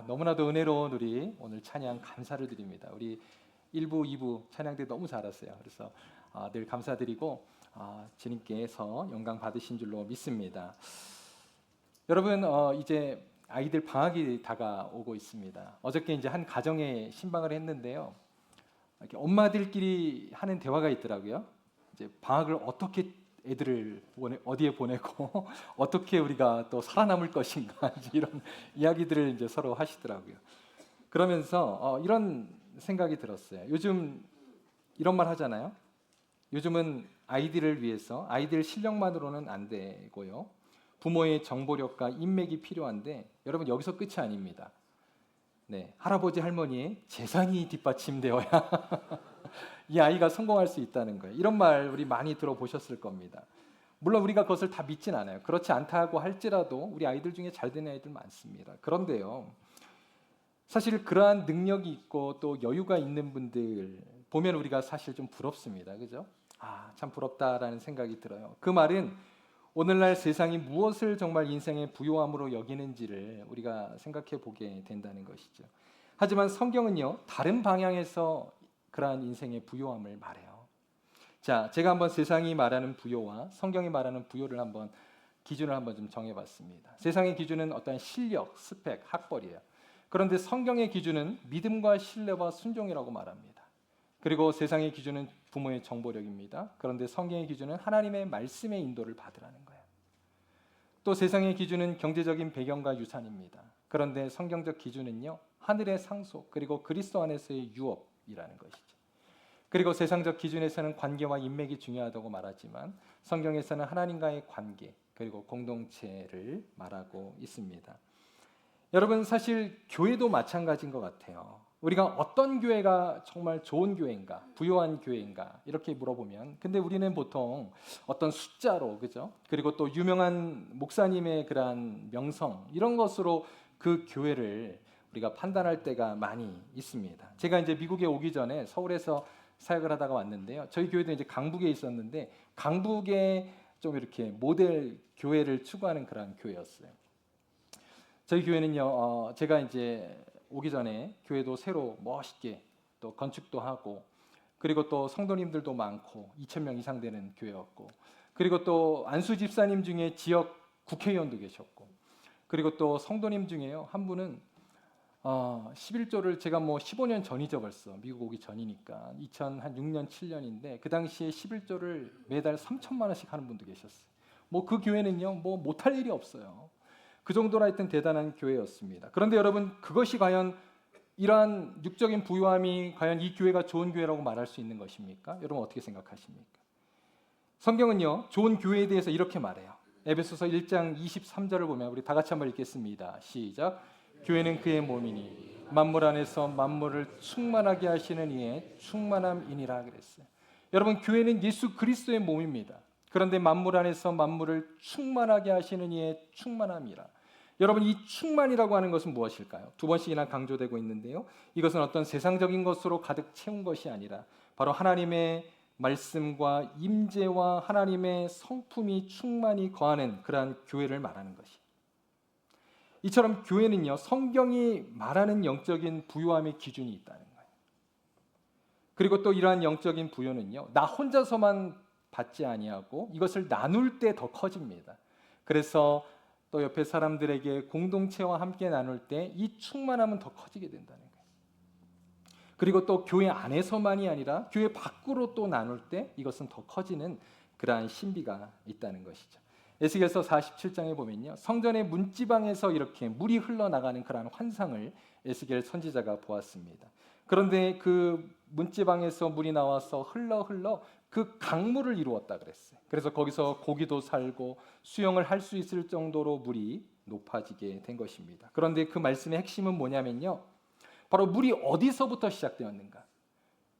너무나도 은혜로운 우리 오늘 찬양 감사를 드립니다. 우리 1부, 2부 찬양들 너무 잘했어요. 그래서 늘 감사드리고 주님께서 영광 받으신 줄로 믿습니다. 여러분 이제 아이들 방학이 다가오고 있습니다. 어저께 이제 한 가정에 신방을 했는데요. 이렇게 엄마들끼리 하는 대화가 있더라고요. 이제 방학을 어떻게 애들을 어디에 보내고 어떻게 우리가 또 살아남을 것인가 이런 이야기들을 이제 서로 하시더라고요. 그러면서 이런 생각이 들었어요. 요즘 이런 말 하잖아요. 요즘은 아이들을 위해서 아이들 실력만으로는 안 되고요. 부모의 정보력과 인맥이 필요한데 여러분 여기서 끝이 아닙니다. 네, 할아버지 할머니의 재산이 뒷받침되어야 이 아이가 성공할 수 있다는 거예요. 이런 말 우리 많이 들어보셨을 겁니다. 물론 우리가 그것을 다 믿진 않아요. 그렇지 않다고 할지라도 우리 아이들 중에 잘 되는 아이들 많습니다. 그런데요, 사실 그러한 능력이 있고 또 여유가 있는 분들 보면 우리가 사실 좀 부럽습니다. 그죠? 참 부럽다라는 생각이 들어요. 그 말은 오늘날 세상이 무엇을 정말 인생의 부요함으로 여기는지를 우리가 생각해 보게 된다는 것이죠. 하지만 성경은요, 다른 방향에서 그러한 인생의 부요함을 말해요. 자, 제가 한번 세상이 말하는 부요와 성경이 말하는 부요를 한번 기준을 한번 좀 정해봤습니다. 세상의 기준은 어떤 실력, 스펙, 학벌이에요. 그런데 성경의 기준은 믿음과 신뢰와 순종이라고 말합니다. 그리고 세상의 기준은 부모의 정보력입니다. 그런데 성경의 기준은 하나님의 말씀의 인도를 받으라는 거예요. 또 세상의 기준은 경제적인 배경과 유산입니다. 그런데 성경적 기준은요, 하늘의 상속 그리고 그리스도 안에서의 유업이라는 것이죠. 그리고 세상적 기준에서는 관계와 인맥이 중요하다고 말하지만 성경에서는 하나님과의 관계 그리고 공동체를 말하고 있습니다. 여러분 사실 교회도 마찬가지인 것 같아요. 우리가 어떤 교회가 정말 좋은 교회인가, 부요한 교회인가 이렇게 물어보면 근데 우리는 보통 어떤 숫자로 그죠? 그리고 또 유명한 목사님의 그러한 명성 이런 것으로 그 교회를 우리가 판단할 때가 많이 있습니다. 제가 이제 미국에 오기 전에 서울에서 사역을 하다가 왔는데요. 저희 교회도 이제 강북에 있었는데 강북에 좀 이렇게 모델 교회를 추구하는 그런 교회였어요. 저희 교회는요, 제가 이제 오기 전에 교회도 새로 멋있게 또 건축도 하고 그리고 또 성도님들도 많고 2,000명 이상 되는 교회였고 그리고 또 안수 집사님 중에 지역 국회의원도 계셨고 그리고 또 성도님 중에요 한 분은 11조를 제가 15년 전이죠 벌써 미국 오기 전이니까 2006년 7년인데 그 당시에 11조를 매달 3천만 원씩 하는 분도 계셨어요. 그 교회는요 못할 일이 없어요. 그 정도로 하여튼 대단한 교회였습니다. 그런데 여러분 그것이 과연 이러한 육적인 부유함이 과연 이 교회가 좋은 교회라고 말할 수 있는 것입니까? 여러분 어떻게 생각하십니까? 성경은요 좋은 교회에 대해서 이렇게 말해요. 에베소서 1장 23절을 보면 우리 다 같이 한번 읽겠습니다. 시작. 교회는 그의 몸이니 만물 안에서 만물을 충만하게 하시는 이의 충만함이니라 그랬어요. 여러분 교회는 예수 그리스도의 몸입니다. 그런데 만물 안에서 만물을 충만하게 하시는 이의 충만함이라. 여러분 이 충만이라고 하는 것은 무엇일까요? 두 번씩이나 강조되고 있는데요. 이것은 어떤 세상적인 것으로 가득 채운 것이 아니라 바로 하나님의 말씀과 임재와 하나님의 성품이 충만히 거하는 그러한 교회를 말하는 것이. 이처럼 교회는요 성경이 말하는 영적인 부요함의 기준이 있다는 거예요. 그리고 또 이러한 영적인 부요는요 나 혼자서만 받지 아니하고 이것을 나눌 때 더 커집니다. 그래서 또 옆에 사람들에게 공동체와 함께 나눌 때 이 충만함은 더 커지게 된다는 거예요. 그리고 또 교회 안에서만이 아니라 교회 밖으로 또 나눌 때 이것은 더 커지는 그러한 신비가 있다는 것이죠. 에스겔서 47장에 보면요 성전의 문지방에서 이렇게 물이 흘러나가는 그러한 환상을 에스겔 선지자가 보았습니다. 그런데 그 문지방에서 물이 나와서 흘러 그 강물을 이루었다 그랬어요. 그래서 거기서 고기도 살고 수영을 할 수 있을 정도로 물이 높아지게 된 것입니다. 그런데 그 말씀의 핵심은 뭐냐면요 바로 물이 어디서부터 시작되었는가?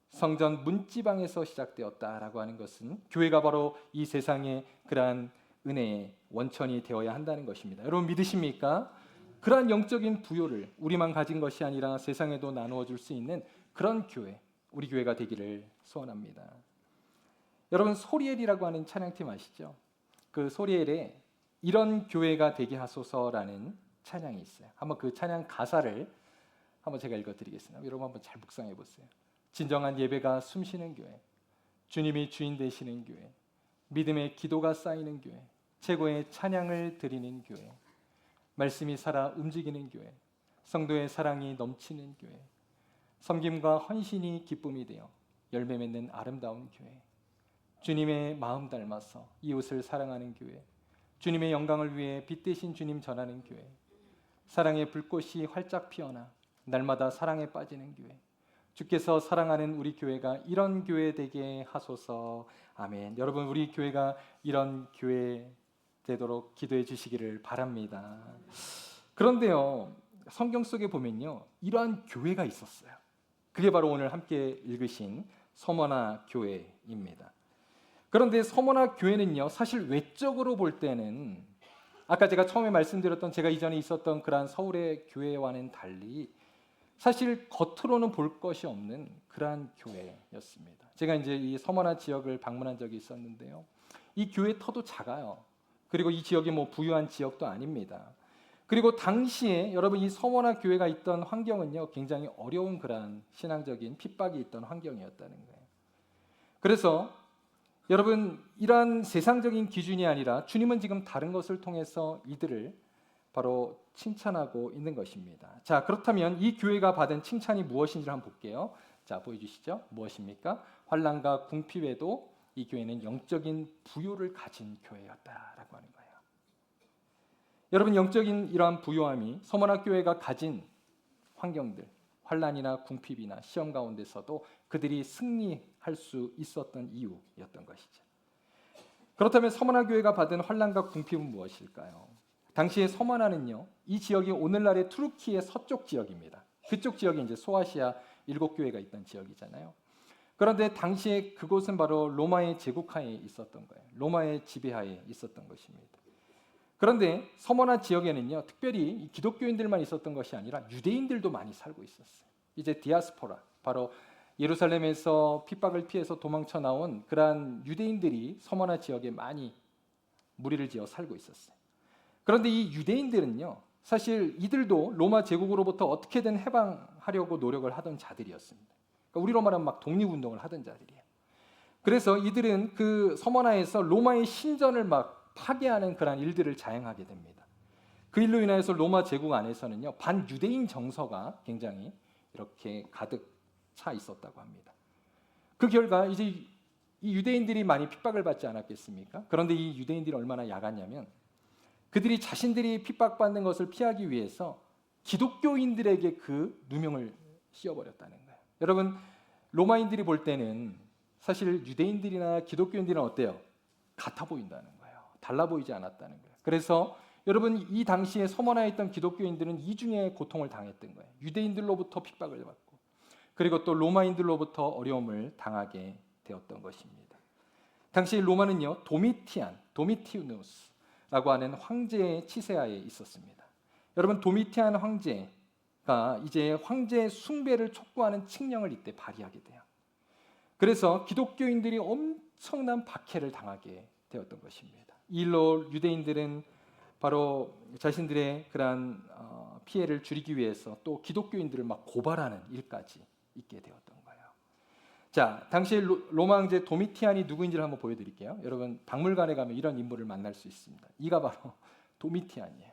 성전 문지방에서 시작되었다라고 하는 것은 교회가 바로 이 세상의 그러한 은혜의 원천이 되어야 한다는 것입니다. 여러분 믿으십니까? 그러한 영적인 부요를 우리만 가진 것이 아니라 세상에도 나누어 줄 수 있는 그런 교회, 우리 교회가 되기를 소원합니다. 여러분 소리엘이라고 하는 찬양팀 아시죠? 그 소리엘에 이런 교회가 되게 하소서라는 찬양이 있어요. 한번 그 찬양 가사를 한번 제가 읽어드리겠습니다. 여러분 한번 잘 묵상해 보세요. 진정한 예배가 숨쉬는 교회, 주님이 주인 되시는 교회, 믿음의 기도가 쌓이는 교회, 최고의 찬양을 드리는 교회, 말씀이 살아 움직이는 교회, 성도의 사랑이 넘치는 교회, 섬김과 헌신이 기쁨이 되어 열매 맺는 아름다운 교회, 주님의 마음 닮아서 이웃을 사랑하는 교회, 주님의 영광을 위해 빛 대신 주님 전하는 교회, 사랑의 불꽃이 활짝 피어나 날마다 사랑에 빠지는 교회, 주께서 사랑하는 우리 교회가 이런 교회 되게 하소서. 아멘. 여러분, 우리 교회가 이런 교회 되도록 기도해 주시기를 바랍니다. 그런데요, 성경 속에 보면요, 이러한 교회가 있었어요. 그게 바로 오늘 함께 읽으신 서머나 교회입니다. 그런데 서머나 교회는요, 사실 외적으로 볼 때는 아까 제가 처음에 말씀드렸던 제가 이전에 있었던 그러한 서울의 교회와는 달리 사실 겉으로는 볼 것이 없는 그러한 교회였습니다. 제가 이제 이 서머나 지역을 방문한 적이 있었는데요, 이 교회 터도 작아요. 그리고 이 지역이 뭐 부유한 지역도 아닙니다. 그리고 당시에 여러분 이 서머나 교회가 있던 환경은요, 굉장히 어려운 그러한 신앙적인 핍박이 있던 환경이었다는 거예요. 그래서 여러분, 이러한 세상적인 기준이 아니라 주님은 지금 다른 것을 통해서 이들을 바로 칭찬하고 있는 것입니다. 자, 그렇다면 이 교회가 받은 칭찬이 무엇인지를 한번 볼게요. 자, 보여주시죠. 무엇입니까? 환난과 궁핍에도 이 교회는 영적인 부요를 가진 교회였다라고 하는 거예요. 여러분, 영적인 이러한 부요함이 서머나 교회가 가진 환경들, 환난이나 궁핍이나 시험 가운데서도 그들이 승리할 수 있었던 이유였던 것이죠. 그렇다면 서머나 교회가 받은 환난과 궁핍은 무엇일까요? 당시의 서머나는요, 이 지역이 오늘날의 투르키의 서쪽 지역입니다. 그쪽 지역이 이제 소아시아 7교회가 있던 지역이잖아요. 그런데 당시에 그곳은 바로 로마의 제국하에 있었던 거예요. 로마의 지배하에 있었던 것입니다. 그런데 서머나 지역에는요, 특별히 기독교인들만 있었던 것이 아니라 유대인들도 많이 살고 있었어요. 이제 디아스포라, 바로 예루살렘에서 핍박을 피해서 도망쳐 나온 그러한 유대인들이 서머나 지역에 많이 무리를 지어 살고 있었어요. 그런데 이 유대인들은요, 사실 이들도 로마 제국으로부터 어떻게든 해방하려고 노력을 하던 자들이었습니다. 그러니까 우리로 말하면 막 독립운동을 하던 자들이에요. 그래서 이들은 그 서머나에서 로마의 신전을 막 파괴하는 그런 일들을 자행하게 됩니다. 그 일로 인해서 로마 제국 안에서는요, 반유대인 정서가 굉장히 이렇게 가득 차 있었다고 합니다. 그 결과 이제 이 유대인들이 많이 핍박을 받지 않았겠습니까? 그런데 이 유대인들이 얼마나 야갔냐면 그들이 자신들이 핍박받는 것을 피하기 위해서 기독교인들에게 그 누명을 씌워버렸다는 거예요. 여러분, 로마인들이 볼 때는 사실 유대인들이나 기독교인들은 어때요? 같아 보인다는 거예요. 달라 보이지 않았다는 거예요. 그래서 여러분, 이 당시에 서머나에 있던 기독교인들은 이중의 고통을 당했던 거예요. 유대인들로부터 핍박을 받고, 그리고 또 로마인들로부터 어려움을 당하게 되었던 것입니다. 당시 로마는요, 도미티우누스라고 하는 황제의 치세하에 있었습니다. 여러분, 도미티안 황제가 이제 황제 숭배를 촉구하는 칙령을 이때 발의하게 돼요. 그래서 기독교인들이 엄청난 박해를 당하게 되었던 것입니다. 이 일로 유대인들은 바로 자신들의 그러한 피해를 줄이기 위해서 또 기독교인들을 막 고발하는 일까지 있게 되었던 거예요. 자, 당시에 로마 황제 도미티안이 누구인지를 한번 보여드릴게요. 여러분, 박물관에 가면 이런 인물을 만날 수 있습니다. 이가 바로 도미티안이에요.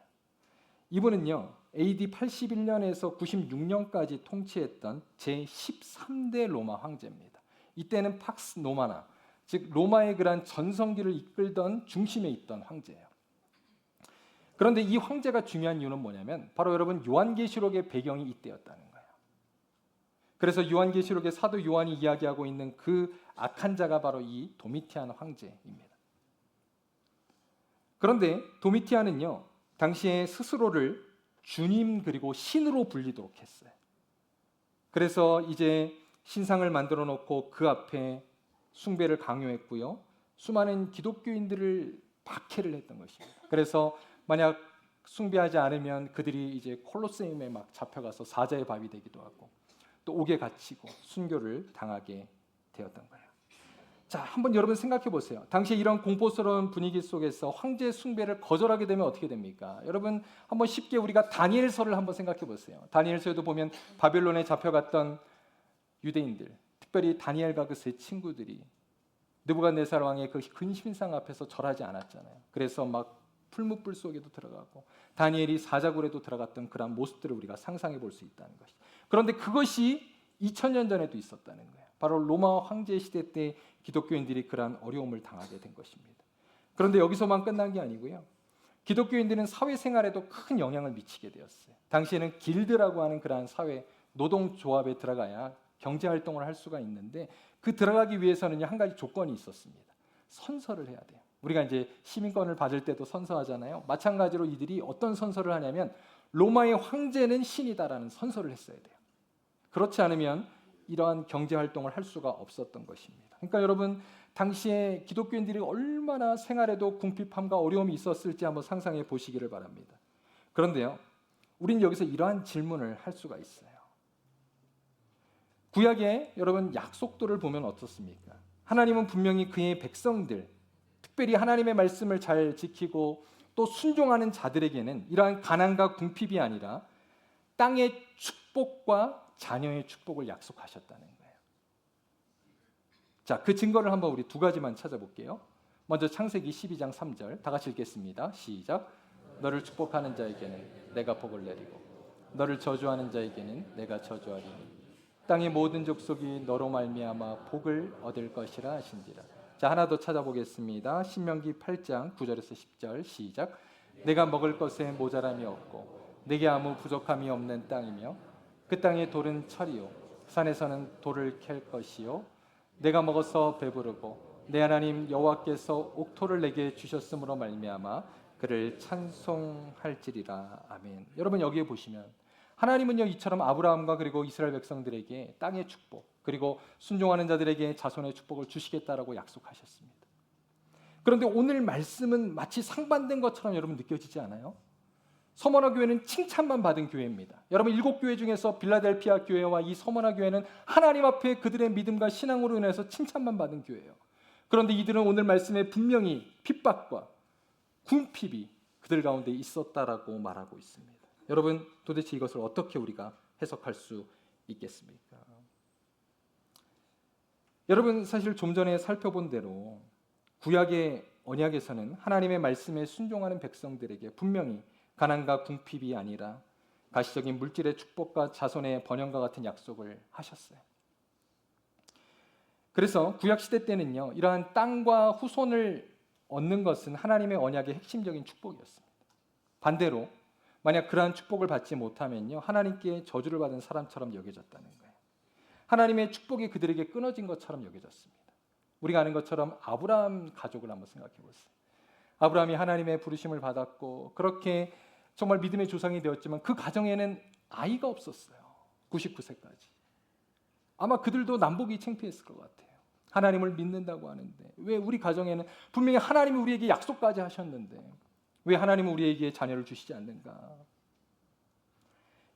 이분은요, AD 81년에서 96년까지 통치했던 제13대 로마 황제입니다. 이때는 팍스 노마나, 즉 로마의 그러한 전성기를 이끌던 중심에 있던 황제예요. 그런데 이 황제가 중요한 이유는 뭐냐면 바로 여러분 요한계시록의 배경이 이때였다는 거예요. 그래서 요한계시록의 사도 요한이 이야기하고 있는 그 악한 자가 바로 이 도미티안 황제입니다. 그런데 도미티안은요, 당시에 스스로를 주님 그리고 신으로 불리도록 했어요. 그래서 이제 신상을 만들어 놓고 그 앞에 숭배를 강요했고요. 수많은 기독교인들을 박해를 했던 것입니다. 그래서 만약 숭배하지 않으면 그들이 이제 콜로세움에 막 잡혀가서 사자의 밥이 되기도 하고 또 옥에 갇히고 순교를 당하게 되었던 거예요. 자, 한번 여러분 생각해 보세요. 당시 이런 공포스러운 분위기 속에서 황제 숭배를 거절하게 되면 어떻게 됩니까? 여러분 한번 쉽게 우리가 다니엘서를 한번 생각해 보세요. 다니엘서에도 보면 바벨론에 잡혀갔던 유대인들, 특별히 다니엘과 그 세 친구들이 느부갓네살 왕의 그 근신상 앞에서 절하지 않았잖아요. 그래서 막 풀무불 속에도 들어가고 다니엘이 사자굴에도 들어갔던 그런 모습들을 우리가 상상해 볼 수 있다는 것이죠. 그런데 그것이 2000년 전에도 있었다는 거예요. 바로 로마 황제 시대 때 기독교인들이 그러한 어려움을 당하게 된 것입니다. 그런데 여기서만 끝난 게 아니고요. 기독교인들은 사회생활에도 큰 영향을 미치게 되었어요. 당시에는 길드라고 하는 그러한 사회 노동조합에 들어가야 경제활동을 할 수가 있는데 그 들어가기 위해서는 한 가지 조건이 있었습니다. 선서를 해야 돼요. 우리가 이제 시민권을 받을 때도 선서하잖아요. 마찬가지로 이들이 어떤 선서를 하냐면 로마의 황제는 신이다라는 선서를 했어야 돼요. 그렇지 않으면 이러한 경제활동을 할 수가 없었던 것입니다. 그러니까 여러분 당시에 기독교인들이 얼마나 생활에도 궁핍함과 어려움이 있었을지 한번 상상해 보시기를 바랍니다. 그런데요, 우리는 여기서 이러한 질문을 할 수가 있어요. 구약의 여러분 약속도를 보면 어떻습니까? 하나님은 분명히 그의 백성들, 특별히 하나님의 말씀을 잘 지키고 또 순종하는 자들에게는 이러한 가난과 궁핍이 아니라 땅의 축복과 자녀의 축복을 약속하셨다는 거예요. 자, 그 증거를 한번 우리 두 가지만 찾아볼게요. 먼저 창세기 12장 3절 다 같이 읽겠습니다. 시작. 너를 축복하는 자에게는 내가 복을 내리고 너를 저주하는 자에게는 내가 저주하리니 땅의 모든 족속이 너로 말미암아 복을 얻을 것이라 하신지라. 자, 하나 더 찾아보겠습니다. 신명기 8장 9절에서 10절 시작. 내가 먹을 것에 모자람이 없고 내게 아무 부족함이 없는 땅이며 그 땅의 돌은 철이요 산에서는 돌을 캘 것이요 내가 먹어서 배부르고 내 하나님 여호와께서 옥토를 내게 주셨으므로 말미암아 그를 찬송할지리라. 아멘. 여러분 여기에 보시면 하나님은요 이처럼 아브라함과 그리고 이스라엘 백성들에게 땅의 축복 그리고 순종하는 자들에게 자손의 축복을 주시겠다라고 약속하셨습니다. 그런데 오늘 말씀은 마치 상반된 것처럼 여러분 느껴지지 않아요? 서머나 교회는 칭찬만 받은 교회입니다. 여러분 7교회 중에서 빌라델피아 교회와 이 서머나 교회는 하나님 앞에 그들의 믿음과 신앙으로 인해서 칭찬만 받은 교회예요. 그런데 이들은 오늘 말씀에 분명히 핍박과 궁핍이 그들 가운데 있었다라고 말하고 있습니다. 여러분 도대체 이것을 어떻게 우리가 해석할 수 있겠습니까? 여러분 사실 좀 전에 살펴본 대로 구약의 언약에서는 하나님의 말씀에 순종하는 백성들에게 분명히 가난과 궁핍이 아니라 가시적인 물질의 축복과 자손의 번영과 같은 약속을 하셨어요. 그래서 구약 시대 때는요, 이러한 땅과 후손을 얻는 것은 하나님의 언약의 핵심적인 축복이었습니다. 반대로 만약 그러한 축복을 받지 못하면요, 하나님께 저주를 받은 사람처럼 여겨졌다는 거예요. 하나님의 축복이 그들에게 끊어진 것처럼 여겨졌습니다. 우리가 아는 것처럼 아브라함 가족을 한번 생각해 보세요. 아브라함이 하나님의 부르심을 받았고 그렇게 정말 믿음의 조상이 되었지만 그 가정에는 아이가 없었어요. 99세까지. 아마 그들도 남복이 창피했을 것 같아요. 하나님을 믿는다고 하는데 왜 우리 가정에는 분명히 하나님이 우리에게 약속까지 하셨는데 왜 하나님은 우리에게 자녀를 주시지 않는가?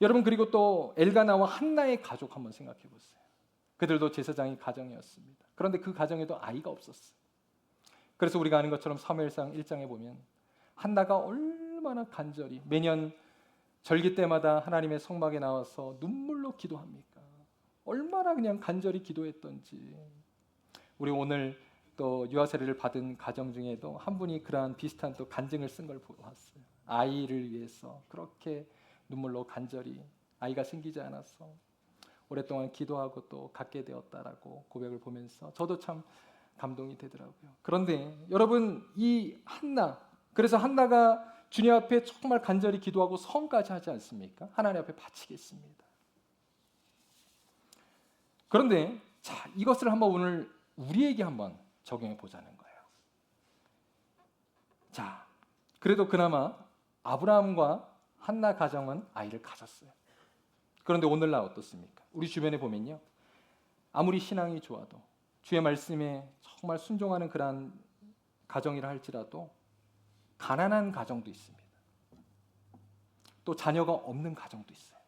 여러분 그리고 또 엘가나와 한나의 가족 한번 생각해 보세요. 그들도 제사장이 가정이었습니다. 그런데 그 가정에도 아이가 없었어요. 그래서 우리가 아는 것처럼 사무엘상 1장에 보면 한나가 얼마나 간절히 매년 절기 때마다 하나님의 성막에 나와서 눈물로 기도합니까? 얼마나 그냥 간절히 기도했던지. 우리 오늘 또 유아 세례를 받은 가정 중에도 한 분이 그러한 비슷한 또 간증을 쓴 걸 보았어요. 아이를 위해서 그렇게 눈물로 간절히 아이가 생기지 않아서 오랫동안 기도하고 또 갖게 되었다라고 고백을 보면서 저도 참 감동이 되더라고요. 그런데 여러분 이 한나, 그래서 한나가 주님 앞에 정말 간절히 기도하고 성까지 하지 않습니까? 하나님 앞에 바치겠습니다. 그런데 자, 이것을 한번 오늘 우리에게 한번 적용해 보자는 거예요. 자, 그래도 그나마 아브라함과 한나 가정은 아이를 가졌어요. 그런데 오늘날 어떻습니까? 우리 주변에 보면요, 아무리 신앙이 좋아도 주의 말씀에 정말 순종하는 그러한 가정이라 할지라도 가난한 가정도 있습니다. 또 자녀가 없는 가정도 있어요.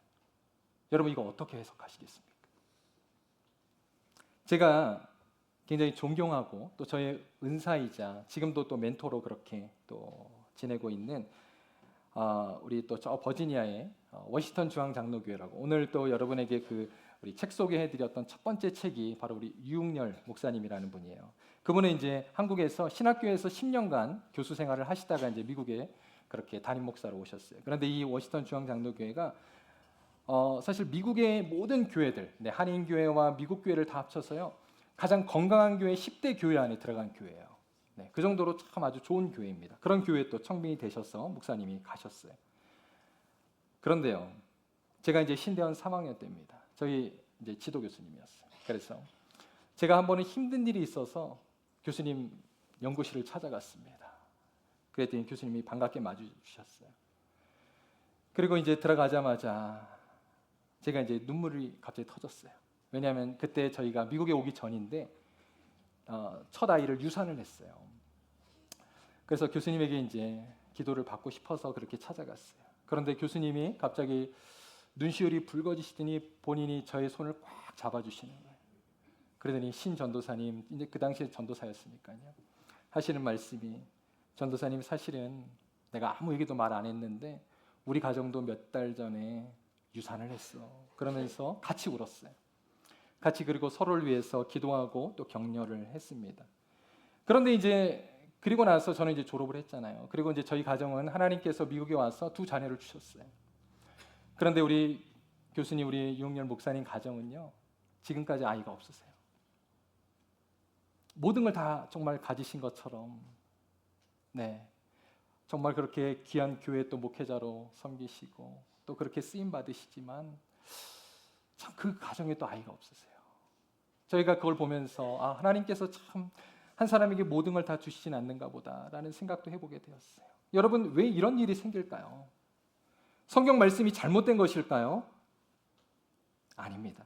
여러분 이거 어떻게 해석하시겠습니까? 제가 굉장히 존경하고 또 저의 은사이자 지금도 또 멘토로 그렇게 또 지내고 있는 우리 또 저 버지니아의 워싱턴 중앙 장로교회라고, 오늘 또 여러분에게 그 우리 책 소개해드렸던 첫 번째 책이 바로 우리 유웅열 목사님이라는 분이에요. 그분은 이제 한국에서 신학교에서 10년간 교수 생활을 하시다가 이제 미국에 그렇게 담임 목사로 오셨어요. 그런데 이 워싱턴 중앙 장로교회가 사실 미국의 모든 교회들, 한인 교회와 미국 교회를 다 합쳐서요, 가장 건강한 교회 10대 교회 안에 들어간 교회예요. 그 정도로 참 아주 좋은 교회입니다. 그런 교회에 또 청빙이 되셔서 목사님이 가셨어요. 그런데요, 제가 이제 신대원 3학년 때입니다. 저희 이제 지도 교수님이었어요. 그래서 제가 한 번은 힘든 일이 있어서 교수님 연구실을 찾아갔습니다. 그랬더니 교수님이 반갑게 맞아 주셨어요. 그리고 이제 들어가자마자 제가 이제 눈물이 갑자기 터졌어요. 왜냐하면 그때 저희가 미국에 오기 전인데 첫 아이를 유산을 했어요. 그래서 교수님에게 이제 기도를 받고 싶어서 그렇게 찾아갔어요. 그런데 교수님이 갑자기 눈시울이 붉어지시더니 본인이 저의 손을 꽉 잡아주시는 거예요. 그러더니 신 전도사님, 이제 그 당시에 전도사였으니까요, 하시는 말씀이, 전도사님 사실은 내가 아무 얘기도 말 안 했는데 우리 가정도 몇 달 전에 유산을 했어. 그러면서 같이 울었어요. 같이 그리고 서로를 위해서 기도하고 또 격려를 했습니다. 그런데 이제 그리고 나서 저는 이제 졸업을 했잖아요. 그리고 이제 저희 가정은 하나님께서 미국에 와서 두 자녀를 주셨어요. 그런데 우리 교수님, 우리 유웅열 목사님 가정은요, 지금까지 아이가 없으세요. 모든 걸 다 정말 가지신 것처럼, 정말 그렇게 귀한 교회 또 목회자로 섬기시고 또 그렇게 쓰임 받으시지만 참 그 가정에 또 아이가 없으세요. 저희가 그걸 보면서 하나님께서 참 한 사람에게 모든 걸 다 주시진 않는가 보다라는 생각도 해보게 되었어요. 여러분, 왜 이런 일이 생길까요? 성경 말씀이 잘못된 것일까요? 아닙니다.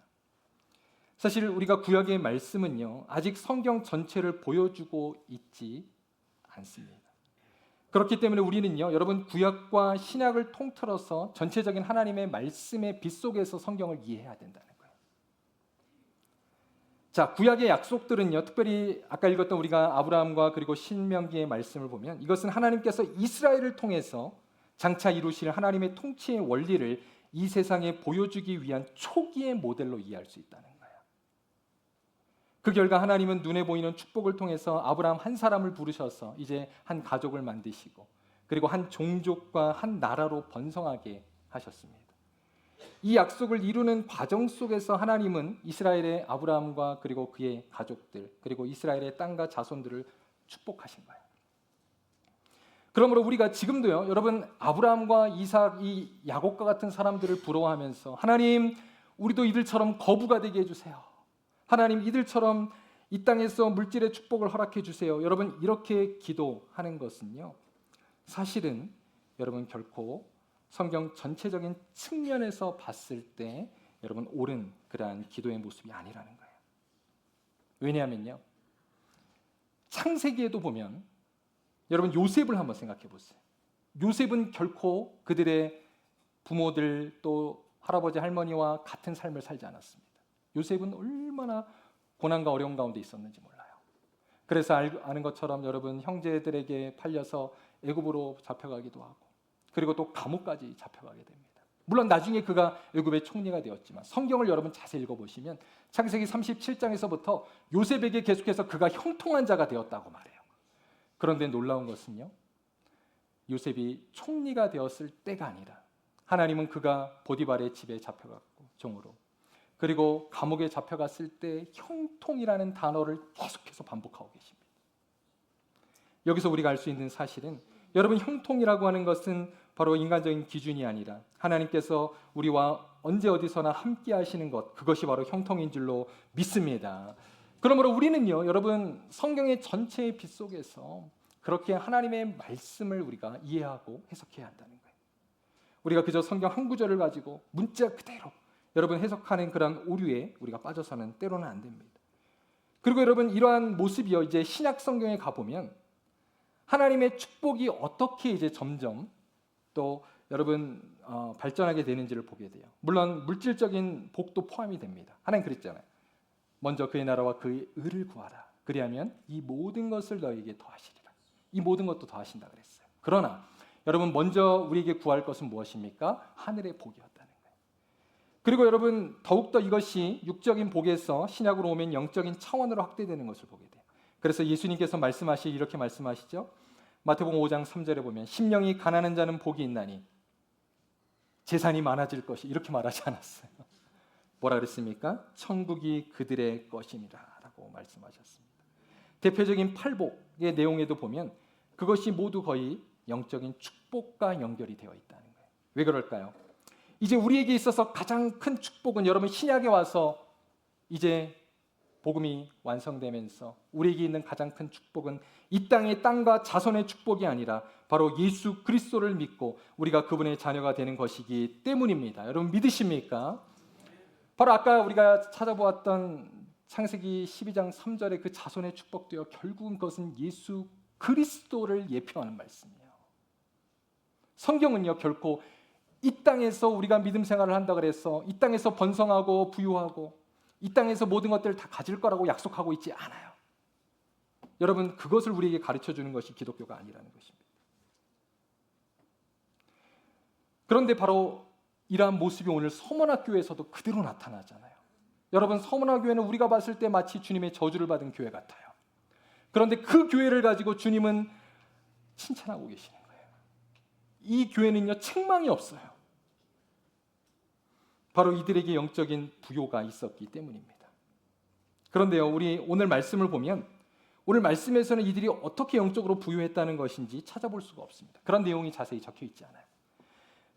사실 우리가 구약의 말씀은요, 아직 성경 전체를 보여주고 있지 않습니다. 그렇기 때문에 우리는요, 여러분, 구약과 신약을 통틀어서 전체적인 하나님의 말씀의 빛 속에서 성경을 이해해야 된다는 거예요. 자, 구약의 약속들은요, 특별히 아까 읽었던 우리가 아브라함과 그리고 신명기의 말씀을 보면 이것은 하나님께서 이스라엘을 통해서 장차 이루실 하나님의 통치의 원리를 이 세상에 보여주기 위한 초기의 모델로 이해할 수 있다는 거예요. 그 결과 하나님은 눈에 보이는 축복을 통해서 아브라함 한 사람을 부르셔서 이제 한 가족을 만드시고 그리고 한 종족과 한 나라로 번성하게 하셨습니다. 이 약속을 이루는 과정 속에서 하나님은 이스라엘의 아브라함과 그리고 그의 가족들, 그리고 이스라엘의 땅과 자손들을 축복하신 거예요. 그러므로 우리가 지금도요, 여러분, 아브라함과 이삭, 이 야곱과 같은 사람들을 부러워하면서 하나님, 우리도 이들처럼 거부가 되게 해주세요. 하나님, 이들처럼 이 땅에서 물질의 축복을 허락해 주세요. 여러분, 이렇게 기도하는 것은요, 사실은 여러분 결코 성경 전체적인 측면에서 봤을 때 여러분 옳은 그러한 기도의 모습이 아니라는 거예요. 왜냐하면요, 창세기에도 보면 여러분 요셉을 한번 생각해 보세요. 요셉은 결코 그들의 부모들 또 할아버지 할머니와 같은 삶을 살지 않았습니다. 요셉은 얼마나 고난과 어려운 가운데 있었는지 몰라요. 그래서 아는 것처럼 여러분 형제들에게 팔려서 애굽으로 잡혀가기도 하고 그리고 또 감옥까지 잡혀가게 됩니다. 물론 나중에 그가 애굽의 총리가 되었지만 성경을 여러분 자세히 읽어보시면 창세기 37장에서부터 요셉에게 계속해서 그가 형통한 자가 되었다고 말해요. 그런데 놀라운 것은요, 요셉이 총리가 되었을 때가 아니라 하나님은 그가 보디발의 집에 잡혀갔고 종으로, 그리고 감옥에 잡혀갔을 때 형통이라는 단어를 계속해서 반복하고 계십니다. 여기서 우리가 알 수 있는 사실은 여러분, 형통이라고 하는 것은 바로 인간적인 기준이 아니라 하나님께서 우리와 언제 어디서나 함께 하시는 것, 그것이 바로 형통인 줄로 믿습니다. 그러므로 우리는요, 여러분, 성경의 전체의 빛 속에서 그렇게 하나님의 말씀을 우리가 이해하고 해석해야 한다는 거예요. 우리가 그저 성경 한 구절을 가지고 문자 그대로 여러분 해석하는 그런 오류에 우리가 빠져서는 때로는 안 됩니다. 그리고 여러분, 이러한 모습이요, 이제 신약 성경에 가보면 하나님의 축복이 어떻게 이제 점점 또 여러분 발전하게 되는지를 보게 돼요. 물론 물질적인 복도 포함이 됩니다. 하나님 그랬잖아요. 먼저 그의 나라와 그의 의를 구하라. 그리하면 이 모든 것을 너에게 더하시리라. 이 모든 것도 더하신다 그랬어요. 그러나 여러분 먼저 우리에게 구할 것은 무엇입니까? 하늘의 복이었다는 거예요. 그리고 여러분 더욱더 이것이 육적인 복에서 신약으로 오면 영적인 차원으로 확대되는 것을 보게 돼요. 그래서 예수님께서 이렇게 말씀하시죠. 마태복음 5장 3절에 보면 심령이 가난한 자는 복이 있나니 재산이 많아질 것이, 이렇게 말하지 않았어요. 뭐라 그랬습니까? 천국이 그들의 것이니라 라고 말씀하셨습니다. 대표적인 팔복의 내용에도 보면 그것이 모두 거의 영적인 축복과 연결이 되어 있다는 거예요. 왜 그럴까요? 이제 우리에게 있어서 가장 큰 축복은 여러분 신약에 와서 이제 복음이 완성되면서 우리에게 있는 가장 큰 축복은 이 땅의 땅과 자손의 축복이 아니라 바로 예수 그리스도를 믿고 우리가 그분의 자녀가 되는 것이기 때문입니다. 여러분 믿으십니까? 바로 아까 우리가 찾아보았던 창세기 12장 3절의 그 자손의 축복도요, 결국은 그것은 예수 그리스도를 예표하는 말씀이에요. 성경은요 결코 이 땅에서 우리가 믿음 생활을 한다 그래서 이 땅에서 번성하고 부유하고 이 땅에서 모든 것들을 다 가질 거라고 약속하고 있지 않아요. 여러분 그것을 우리에게 가르쳐주는 것이 기독교가 아니라는 것입니다. 그런데 바로 이러한 모습이 오늘 서문학교에서도 그대로 나타나잖아요. 여러분 서문학교회는 우리가 봤을 때 마치 주님의 저주를 받은 교회 같아요. 그런데 그 교회를 가지고 주님은 칭찬하고 계시는 거예요. 이 교회는요 책망이 없어요. 바로 이들에게 영적인 부요가 있었기 때문입니다. 그런데요 우리 오늘 말씀을 보면 오늘 말씀에서는 이들이 어떻게 영적으로 부유했다는 것인지 찾아볼 수가 없습니다. 그런 내용이 자세히 적혀 있지 않아요.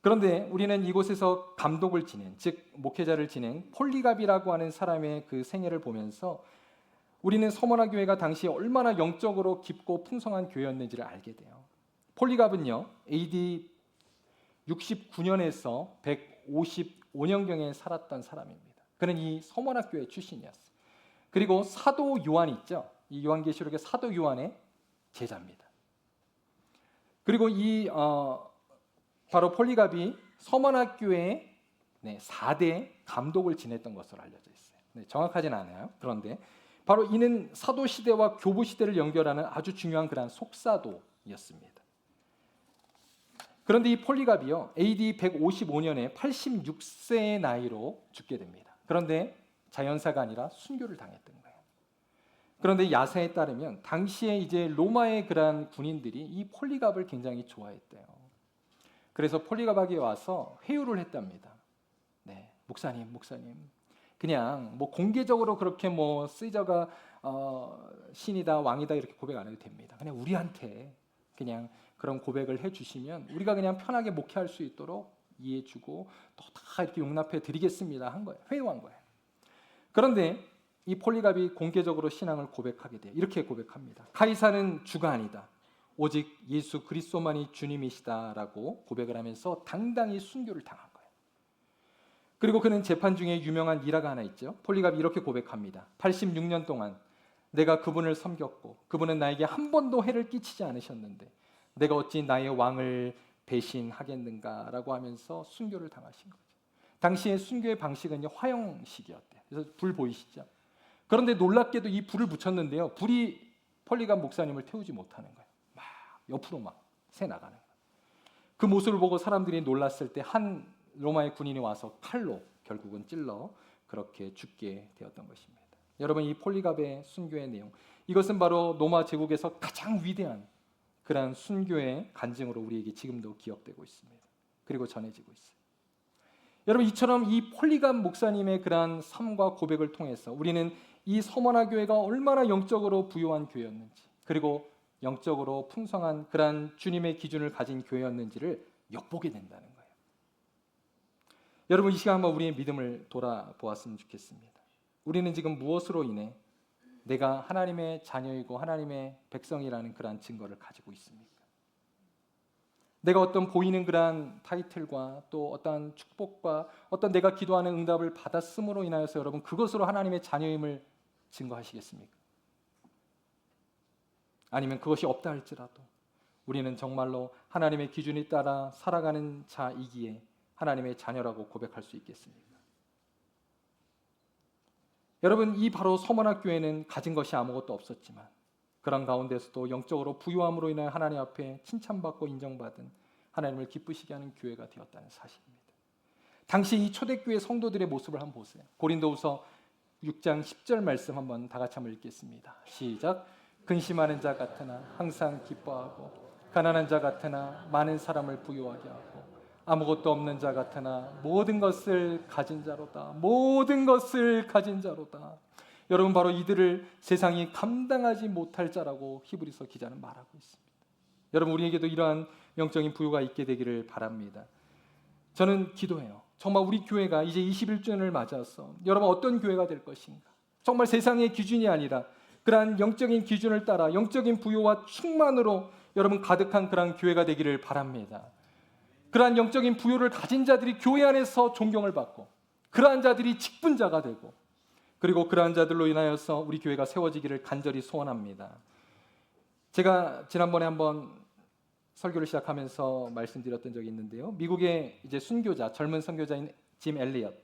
그런데 우리는 이곳에서 감독을 지낸, 즉 목회자를 지낸 폴리갑이라고 하는 사람의 그 생애를 보면서 우리는 서머나 교회가 당시에 얼마나 영적으로 깊고 풍성한 교회였는지를 알게 돼요. 폴리갑은요 AD 69년에서 155년경에 살았던 사람입니다. 그는 이 서머나 교회 출신이었어요. 그리고 사도 요한 있죠. 이 요한계시록의 사도 요한의 제자입니다. 그리고 이 바로 폴리갑이 서머나 교회의 4대 감독을 지냈던 것으로 알려져 있어요. 정확하지는 않아요. 그런데 바로 이는 사도 시대와 교부 시대를 연결하는 아주 중요한 그런 속사도였습니다. 그런데 이 폴리갑이요 AD 155년에 86세의 나이로 죽게 됩니다. 그런데 자연사가 아니라 순교를 당했던 거예요. 그런데 야사에 따르면 당시에 이제 로마의 그러한 군인들이 이 폴리갑을 굉장히 좋아했대요. 그래서 폴리갑에게 와서 회유를 했답니다. 네, 목사님, 그냥 뭐 공개적으로 그렇게 뭐 시저가 신이다, 왕이다 이렇게 고백 안 해도 됩니다. 그냥 우리한테 그냥 그런 고백을 해주시면 우리가 그냥 편하게 목회할 수 있도록 이해해주고 또 다 이렇게 용납해 드리겠습니다 한 거예요. 회유한 거예요. 그런데 이 폴리갑이 공개적으로 신앙을 고백하게 돼요. 이렇게 고백합니다. 카이사는 주가 아니다. 오직 예수 그리스도만이 주님이시다라고 고백을 하면서 당당히 순교를 당한 거예요. 그리고 그는 재판 중에 유명한 일화가 하나 있죠. 폴리갑이 이렇게 고백합니다. 86년 동안 내가 그분을 섬겼고 그분은 나에게 한 번도 해를 끼치지 않으셨는데 내가 어찌 나의 왕을 배신하겠는가라고 하면서 순교를 당하신 거죠. 당시의 순교의 방식은요 화형식이었대요. 그래서 불 보이시죠? 그런데 놀랍게도 이 불을 붙였는데요. 불이 폴리갑 목사님을 태우지 못하는 거예요. 막 옆으로 막 새 나가는 거예요. 그 모습을 보고 사람들이 놀랐을 때 한 로마의 군인이 와서 칼로 결국은 찔러 그렇게 죽게 되었던 것입니다. 여러분 이 폴리갑의 순교의 내용, 이것은 바로 로마 제국에서 가장 위대한 그러한 순교의 간증으로 우리에게 지금도 기억되고 있습니다. 그리고 전해지고 있어요. 여러분 이처럼 이 폴리갑 목사님의 그러한 삶과 고백을 통해서 우리는 이 서머나 교회가 얼마나 영적으로 부유한 교회였는지 그리고 영적으로 풍성한 그러한 주님의 기준을 가진 교회였는지를 엿보게 된다는 거예요. 여러분 이 시간 한번 우리의 믿음을 돌아보았으면 좋겠습니다. 우리는 지금 무엇으로 인해 내가 하나님의 자녀이고 하나님의 백성이라는 그러한 증거를 가지고 있습니까? 내가 어떤 보이는 그러한 타이틀과 또 어떤 축복과 어떤 내가 기도하는 응답을 받았음으로 인하여서 여러분 그것으로 하나님의 자녀임을 증거하시겠습니까? 아니면 그것이 없다 할지라도 우리는 정말로 하나님의 기준에 따라 살아가는 자이기에 하나님의 자녀라고 고백할 수 있겠습니까? 여러분, 이 바로 서머나 교회는 가진 것이 아무것도 없었지만 그런 가운데서도 영적으로 부유함으로 인해 하나님 앞에 칭찬받고 인정받은, 하나님을 기쁘시게 하는 교회가 되었다는 사실입니다. 당시 이 초대교회 성도들의 모습을 한번 보세요. 고린도후서 6장 10절 말씀 한번 다 같이 한번 읽겠습니다. 시작. 근심하는 자 같으나 항상 기뻐하고, 가난한 자 같으나 많은 사람을 부유하게 하고, 아무것도 없는 자 같으나 모든 것을 가진 자로다. 모든 것을 가진 자로다. 여러분, 바로 이들을 세상이 감당하지 못할 자라고 히브리서 기자는 말하고 있습니다. 여러분, 우리에게도 이러한 영적인 부유가 있게 되기를 바랍니다. 저는 기도해요. 정말 우리 교회가 이제 21주년을 맞아서 여러분 어떤 교회가 될 것인가? 정말 세상의 기준이 아니라 그러한 영적인 기준을 따라 영적인 부유와 충만으로 여러분 가득한 그러한 교회가 되기를 바랍니다. 그러한 영적인 부유를 가진 자들이 교회 안에서 존경을 받고, 그러한 자들이 직분자가 되고, 그리고 그러한 자들로 인하여서 우리 교회가 세워지기를 간절히 소원합니다. 제가 지난번에 한번 설교를 시작하면서 말씀드렸던 적이 있는데요. 미국의 이제 순교자, 젊은 선교자인 짐 엘리엇,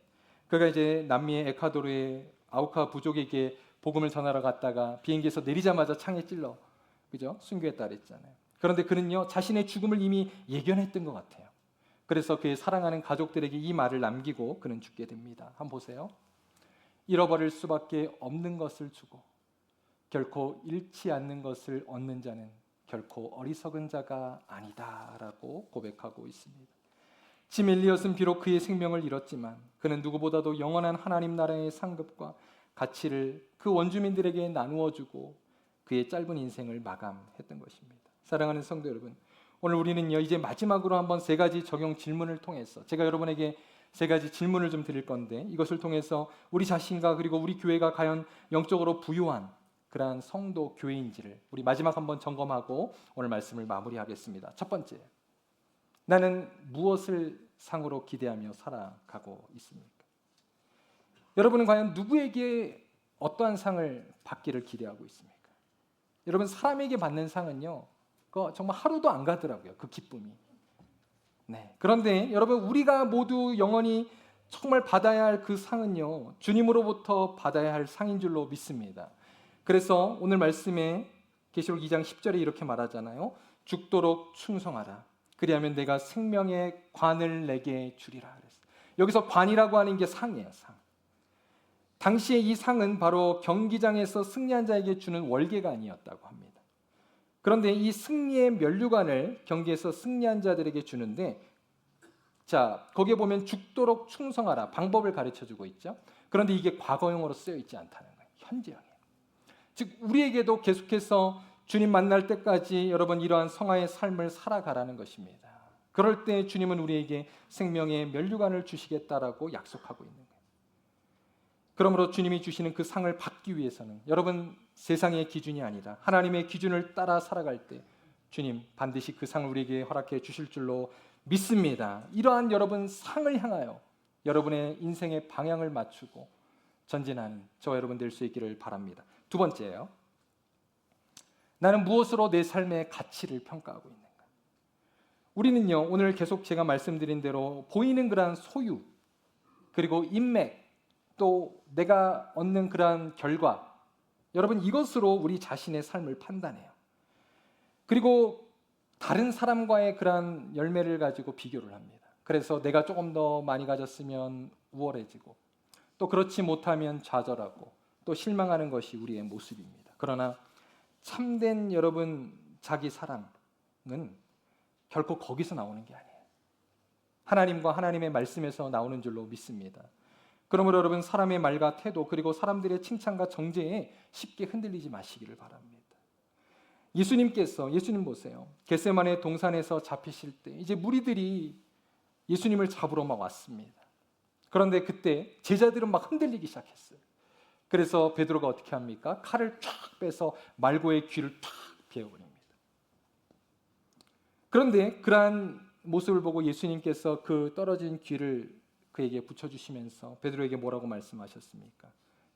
그가 이제 남미의 에콰도르의 아우카 부족에게 복음을 전하러 갔다가 비행기에서 내리자마자 창에 찔러, 그죠? 순교했다 그랬잖아요. 그런데 그는요, 자신의 죽음을 이미 예견했던 것 같아요. 그래서 그의 사랑하는 가족들에게 이 말을 남기고 그는 죽게 됩니다. 한번 보세요. 잃어버릴 수밖에 없는 것을 주고 결코 잃지 않는 것을 얻는 자는 결코 어리석은 자가 아니다라고 고백하고 있습니다. 짐 엘리엇은 비록 그의 생명을 잃었지만 그는 누구보다도 영원한 하나님 나라의 상급과 가치를 그 원주민들에게 나누어 주고 그의 짧은 인생을 마감했던 것입니다. 사랑하는 성도 여러분, 오늘 우리는요, 이제 마지막으로 한번 세 가지 적용 질문을 통해서 제가 여러분에게 세 가지 질문을 좀 드릴 건데, 이것을 통해서 우리 자신과 그리고 우리 교회가 과연 영적으로 부유한 그러한 성도 교회인지를 우리 마지막 한번 점검하고 오늘 말씀을 마무리하겠습니다. 첫 번째, 나는 무엇을 상으로 기대하며 살아가고 있습니까? 여러분은 과연 누구에게 어떠한 상을 받기를 기대하고 있습니까? 여러분, 사람에게 받는 상은요, 정말 하루도 안 가더라고요, 그 기쁨이. 네. 그런데 여러분, 우리가 모두 영원히 정말 받아야 할 그 상은요, 주님으로부터 받아야 할 상인 줄로 믿습니다. 그래서 오늘 말씀에 계시록 2장 10절에 이렇게 말하잖아요. 죽도록 충성하라. 그리하면 내가 생명의 관을 내게 주리라. 여기서 관이라고 하는 게 상이에요, 상. 당시에 이 상은 바로 경기장에서 승리한 자에게 주는 월계가 아니었다고 합니다. 그런데 이 승리의 면류관을 경기에서 승리한 자들에게 주는데, 자, 거기에 보면 죽도록 충성하라, 방법을 가르쳐주고 있죠. 그런데 이게 과거형으로 쓰여 있지 않다는 거예요. 현재형이에요. 즉 우리에게도 계속해서 주님 만날 때까지 여러분 이러한 성화의 삶을 살아가라는 것입니다. 그럴 때 주님은 우리에게 생명의 면류관을 주시겠다라고 약속하고 있는 거예요. 그러므로 주님이 주시는 그 상을 받기 위해서는 여러분 세상의 기준이 아니라 하나님의 기준을 따라 살아갈 때 주님 반드시 그 상을 우리에게 허락해 주실 줄로 믿습니다. 이러한 여러분 상을 향하여 여러분의 인생의 방향을 맞추고 전진하는 저와 여러분 될 수 있기를 바랍니다. 두 번째예요. 나는 무엇으로 내 삶의 가치를 평가하고 있는가? 우리는요, 오늘 계속 제가 말씀드린 대로 보이는 그러한 소유, 그리고 인맥, 또 내가 얻는 그러한 결과, 여러분 이것으로 우리 자신의 삶을 판단해요. 그리고 다른 사람과의 그러한 열매를 가지고 비교를 합니다. 그래서 내가 조금 더 많이 가졌으면 우월해지고, 또 그렇지 못하면 좌절하고, 또 실망하는 것이 우리의 모습입니다. 그러나 참된 여러분 자기 사랑은 결코 거기서 나오는 게 아니에요. 하나님과 하나님의 말씀에서 나오는 줄로 믿습니다. 그러므로 여러분 사람의 말과 태도, 그리고 사람들의 칭찬과 정죄에 쉽게 흔들리지 마시기를 바랍니다. 예수님 보세요. 겟세마네 동산에서 잡히실 때 이제 무리들이 예수님을 잡으러 막 왔습니다. 그런데 그때 제자들은 막 흔들리기 시작했어요. 그래서 베드로가 어떻게 합니까? 칼을 쫙 빼서 말고의 귀를 탁 베어버립니다. 그런데 그러한 모습을 보고 예수님께서 그 떨어진 귀를 그에게 붙여주시면서 베드로에게 뭐라고 말씀하셨습니까?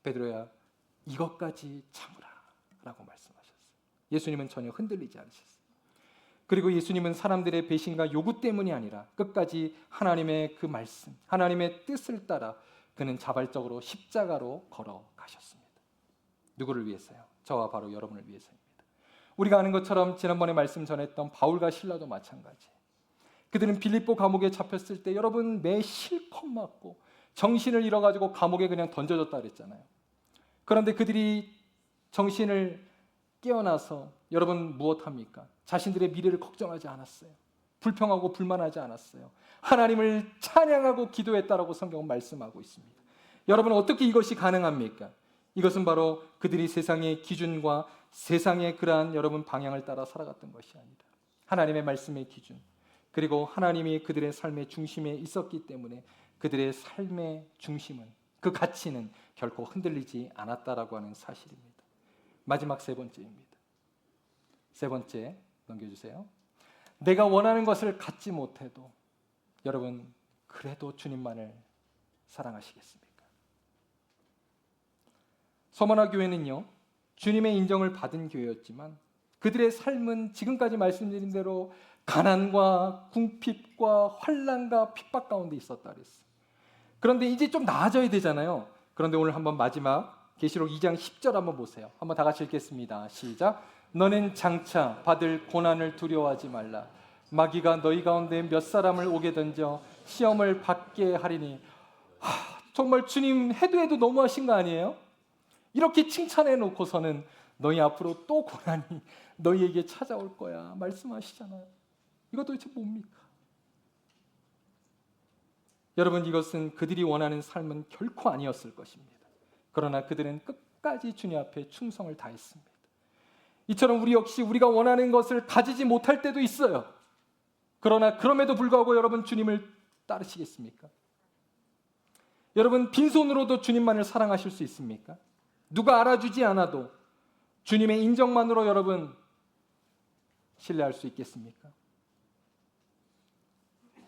베드로야, 이것까지 참으라 라고 말씀하셨어요. 예수님은 전혀 흔들리지 않으셨어요. 그리고 예수님은 사람들의 배신과 요구 때문이 아니라 끝까지 하나님의 그 말씀, 하나님의 뜻을 따라 그는 자발적으로 십자가로 걸어가셨습니다. 누구를 위해서요? 저와 바로 여러분을 위해서입니다. 우리가 아는 것처럼 지난번에 말씀 전했던 바울과 실라도 마찬가지. 그들은 빌립보 감옥에 잡혔을 때 여러분 매 실컷 맞고 정신을 잃어가지고 감옥에 그냥 던져졌다 그랬잖아요. 그런데 그들이 정신을 깨어나서 여러분 무엇합니까? 자신들의 미래를 걱정하지 않았어요. 불평하고 불만하지 않았어요. 하나님을 찬양하고 기도했다라고 성경은 말씀하고 있습니다. 여러분 어떻게 이것이 가능합니까? 이것은 바로 그들이 세상의 기준과 세상의 그러한 여러분 방향을 따라 살아갔던 것이 아니다. 하나님의 말씀의 기준, 그리고 하나님이 그들의 삶의 중심에 있었기 때문에 그들의 삶의 중심은, 그 가치는 결코 흔들리지 않았다라고 하는 사실입니다. 마지막 세 번째입니다. 세 번째 넘겨주세요. 내가 원하는 것을 갖지 못해도 여러분 그래도 주님만을 사랑하시겠습니까? 서머나 교회는요, 주님의 인정을 받은 교회였지만 그들의 삶은 지금까지 말씀드린 대로 가난과 궁핍과 환난과 핍박 가운데 있었다 그랬어요. 그런데 이제 좀 나아져야 되잖아요. 그런데 오늘 한번 마지막 계시록 2장 10절 한번 보세요. 한번 다 같이 읽겠습니다. 시작. 너는 장차 받을 고난을 두려워하지 말라. 마귀가 너희 가운데 몇 사람을 오게 던져 시험을 받게 하리니. 정말 주님 해도 너무하신 거 아니에요? 이렇게 칭찬해 놓고서는 너희 앞으로 또 고난이 너희에게 찾아올 거야 말씀하시잖아요. 이거 도대체 뭡니까? 여러분 이것은 그들이 원하는 삶은 결코 아니었을 것입니다. 그러나 그들은 끝까지 주님 앞에 충성을 다했습니다. 이처럼 우리 역시 우리가 원하는 것을 가지지 못할 때도 있어요. 그러나 그럼에도 불구하고 여러분 주님을 따르시겠습니까? 여러분 빈손으로도 주님만을 사랑하실 수 있습니까? 누가 알아주지 않아도 주님의 인정만으로 여러분 신뢰할 수 있겠습니까?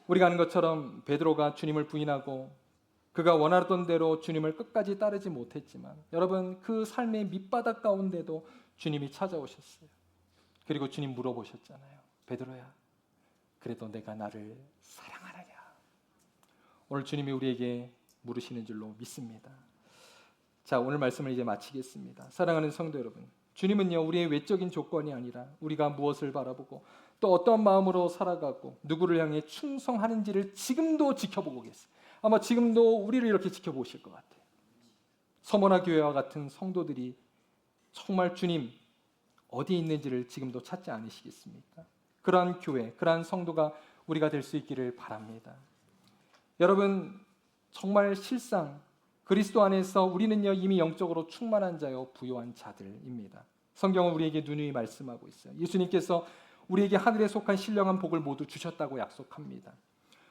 우리가 아는 것처럼 베드로가 주님을 부인하고 그가 원하던 대로 주님을 끝까지 따르지 못했지만 여러분 그 삶의 밑바닥 가운데도 주님이 찾아오셨어요. 그리고 주님 물어보셨잖아요. 베드로야, 그래도 내가 나를 사랑하느냐? 오늘 주님이 우리에게 물으시는 줄로 믿습니다. 자, 오늘 말씀을 이제 마치겠습니다. 사랑하는 성도 여러분, 주님은요 우리의 외적인 조건이 아니라 우리가 무엇을 바라보고 또 어떠한 마음으로 살아가고 누구를 향해 충성하는지를 지금도 지켜보고 계세요. 아마 지금도 우리를 이렇게 지켜보실 것 같아요. 서머나 교회와 같은 성도들이 정말 주님 어디에 있는지를 지금도 찾지 않으시겠습니까? 그러한 교회, 그러한 성도가 우리가 될 수 있기를 바랍니다. 여러분 정말 실상 그리스도 안에서 우리는요 이미 영적으로 충만한 자요 부요한 자들입니다. 성경은 우리에게 누누이 말씀하고 있어요. 예수님께서 우리에게 하늘에 속한 신령한 복을 모두 주셨다고 약속합니다.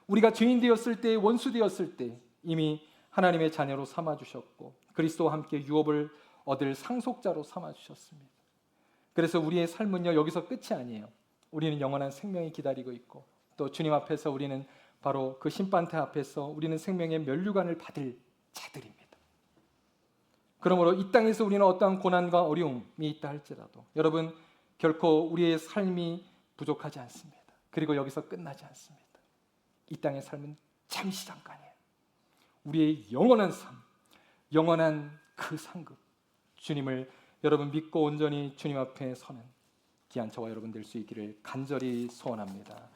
우리가 죄인 되었을 때, 원수 되었을 때 이미 하나님의 자녀로 삼아주셨고 그리스도와 함께 유업을 얻을 상속자로 삼아주셨습니다. 그래서 우리의 삶은요 여기서 끝이 아니에요. 우리는 영원한 생명이 기다리고 있고 또 주님 앞에서 우리는 바로 그 심판대 앞에서 우리는 생명의 면류관을 받을 자들입니다. 그러므로 이 땅에서 우리는 어떠한 고난과 어려움이 있다 할지라도 여러분 결코 우리의 삶이 부족하지 않습니다. 그리고 여기서 끝나지 않습니다. 이 땅의 삶은 잠시 잠깐이에요. 우리의 영원한 삶, 영원한 그 상급, 주님을 여러분 믿고 온전히 주님 앞에 서는 귀한 저와 여러분 될 수 있기를 간절히 소원합니다.